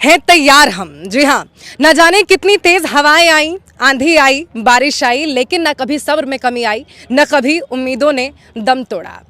हैं तैयार हम। जी हाँ, न जाने कितनी तेज हवाएं आई, आंधी आई, बारिश आई, लेकिन न कभी सब्र में कमी आई, न कभी उम्मीदों ने दम तोड़ा।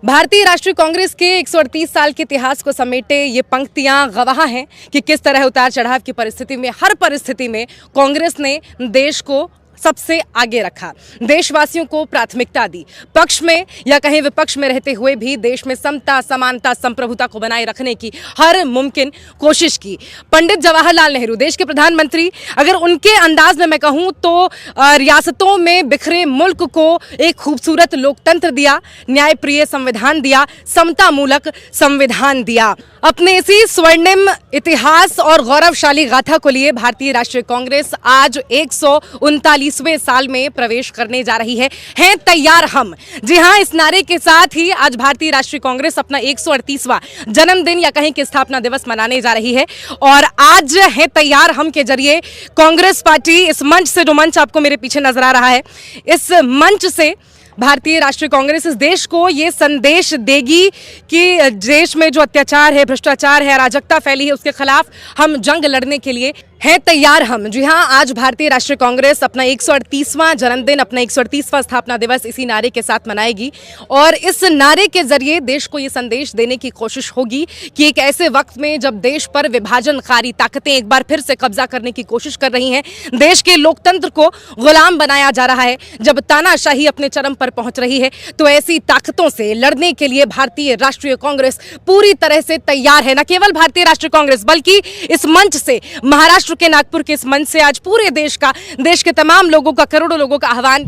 भारतीय राष्ट्रीय कांग्रेस के 138 साल के इतिहास को समेटे ये पंक्तियां गवाह हैं कि किस तरह उतार चढ़ाव की परिस्थिति में, हर परिस्थिति में कांग्रेस ने देश को सबसे आगे रखा, देशवासियों को प्राथमिकता दी, पक्ष में या कहीं विपक्ष में रहते हुए भी देश में समता, समानता, संप्रभुता को बनाए रखने की हर मुमकिन कोशिश की। पंडित जवाहरलाल नेहरू देश के प्रधानमंत्री, अगर उनके अंदाज में मैं कहूं तो रियासतों में बिखरे मुल्क को एक खूबसूरत लोकतंत्र दिया, न्यायप्रिय संविधान दिया, समता मूलक संविधान दिया। अपने इसी स्वर्णिम इतिहास और गौरवशाली गाथा को लिए भारतीय राष्ट्रीय कांग्रेस आज 139वें साल में प्रवेश करने जा रही है। हैं तैयार हम। जी हां, इस नारे के साथ ही आज भारतीय राष्ट्रीय कांग्रेस अपना 138वां जन्मदिन या कहीं कि स्थापना दिवस मनाने जा रही है। और आज हैं तैयार हम के जरिए कांग्रेस पार्टी इस मंच से, जो मंच आपको मेरे पीछे नजर आ रहा है, इस मंच से भारतीय राष्ट्रीय कांग्रेस इस देश को ये संदेश देगी कि देश में जो अत्याचार है, भ्रष्टाचार है, अराजकता फैली है, उसके खिलाफ हम जंग लड़ने के लिए हैं तैयार हम। जी हां, आज भारतीय राष्ट्रीय कांग्रेस अपना 138वां जन्मदिन, अपना 138वां स्थापना दिवस इसी नारे के साथ मनाएगी। और इस नारे के जरिए देश को ये संदेश देने की कोशिश होगी कि एक ऐसे वक्त में जब देश पर विभाजनकारी ताकतें एक बार फिर से कब्जा करने की कोशिश कर रही हैं, देश के लोकतंत्र को गुलाम बनाया जा रहा है, जब तानाशाही अपने चरम पर पहुंच रही है, तो ऐसी ताकतों से लड़ने के लिए भारतीय राष्ट्रीय कांग्रेस पूरी तरह से तैयार है। न केवल भारतीय राष्ट्रीय कांग्रेस, बल्कि इस मंच से, महाराष्ट्र के नागपुर के इस मंच से आज पूरे देश का, देश के तमाम लोगों का, करोड़ों लोगों का आह्वान।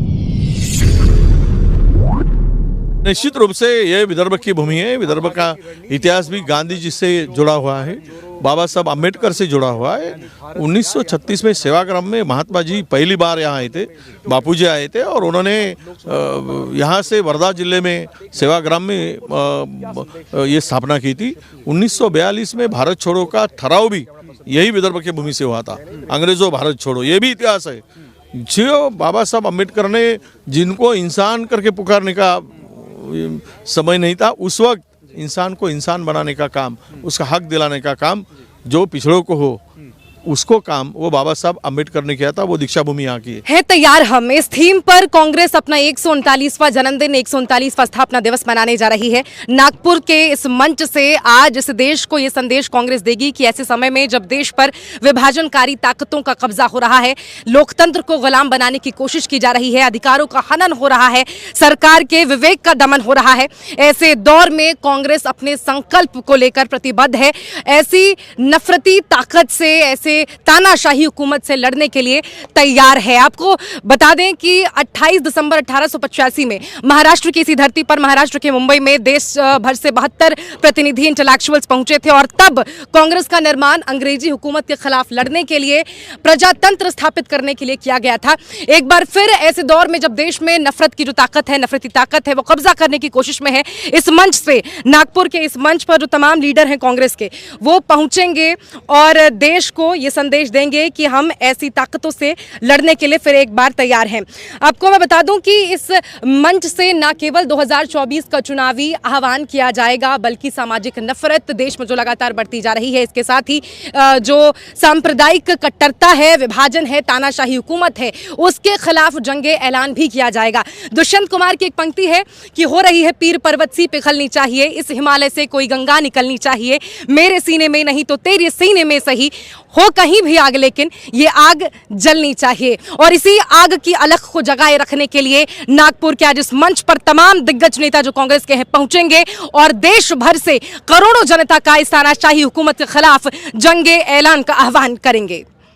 निश्चित रूप से यह विदर्भ की भूमि है। विदर्भ का इतिहास भी गांधी जी से जुड़ा हुआ है, बाबा साहब अम्बेडकर से जुड़ा हुआ है। 1936 में सेवाग्राम में महात्मा जी पहली बार यहाँ आए थे, बापूजी आए थे और उन्होंने यहाँ से वर्धा जिले में सेवाग्राम में ये स्थापना की थी। 1942 में भारत छोड़ो का ठहराव भी यही विदर्भ की भूमि से हुआ था। अंग्रेजों भारत छोड़ो, ये भी इतिहास है। जो बाबा साहब अम्बेडकर ने, जिनको इंसान करके पुकारने का समय नहीं था, उस वक्त इंसान को इंसान बनाने का काम, उसका हक दिलाने का काम जो पिछड़ों को हो, उसको काम वो बाबा साहब अम्बेडकर ने किया था। वो दीक्षा भूमि यहाँ की है तैयार हम। इस थीम पर कांग्रेस अपना 139वां जन्मदिन, 139वां स्थापना दिवस मनाने जा रही है। नागपुर के इस मंच से आज इस देश को ये संदेश कांग्रेस देगी कि ऐसे समय में जब देश पर विभाजनकारी ताकतों का कब्जा हो रहा है, लोकतंत्र को गुलाम बनाने की कोशिश की जा रही है, अधिकारों का हनन हो रहा है, सरकार के विवेक का दमन हो रहा है, ऐसे दौर में कांग्रेस अपने संकल्प को लेकर प्रतिबद्ध है। ऐसी नफरती ताकत से, ऐसे तानाशाही हुकूमत से लड़ने के लिए तैयार है। आपको बता दें कि 28 दिसंबर 1885 में महाराष्ट्र की इसी धरती पर, महाराष्ट्र के मुंबई में देश भर से 72 प्रतिनिधि, इंटेलेक्चुअल्स पहुंचे थे और तब कांग्रेस का निर्माण अंग्रेजी हुकूमत के खिलाफ लड़ने के लिए, प्रजातंत्र स्थापित करने के लिए किया गया था। एक बार फिर ऐसे दौर में जब देश में नफरत की जो ताकत है, नफरती ताकत है, वो कब्जा करने की कोशिश में है, इस मंच से, नागपुर के इस मंच पर जो तमाम लीडर हैं कांग्रेस के, वो पहुंचेंगे और देश को ये संदेश देंगे कि हम ऐसी ताकतों से लड़ने के लिए फिर एक बार तैयार हैं। आपको मैं बता दूं कि इस मंच से न केवल 2024 का चुनावी आह्वान किया जाएगा, बल्कि सामाजिक नफरत देश में जो लगातार बढ़ती जा रही है, इसके साथ ही जो सांप्रदायिक कट्टरता है, विभाजन है, तानाशाही हुकूमत है, उसके खिलाफ जंगे ऐलान भी किया जाएगा। दुष्यंत कुमार की एक पंक्ति है कि हो रही है पीर पर्वत सी पिघलनी चाहिए, इस हिमालय से कोई गंगा निकलनी चाहिए, मेरे सीने में नहीं तो तेरे सीने में सही, हो कहीं भी आग लेकिन ये आग जलनी चाहिए। और इसी आग की अलख को जगाए रखने के लिए नागपुर के आज इस मंच पर तमाम दिग्गज नेता जो कांग्रेस के हैं पहुंचेंगे और देश भर से करोड़ों जनता का इस तानाशाही हुकूमत के खिलाफ जंगे ऐलान का आह्वान करेंगे।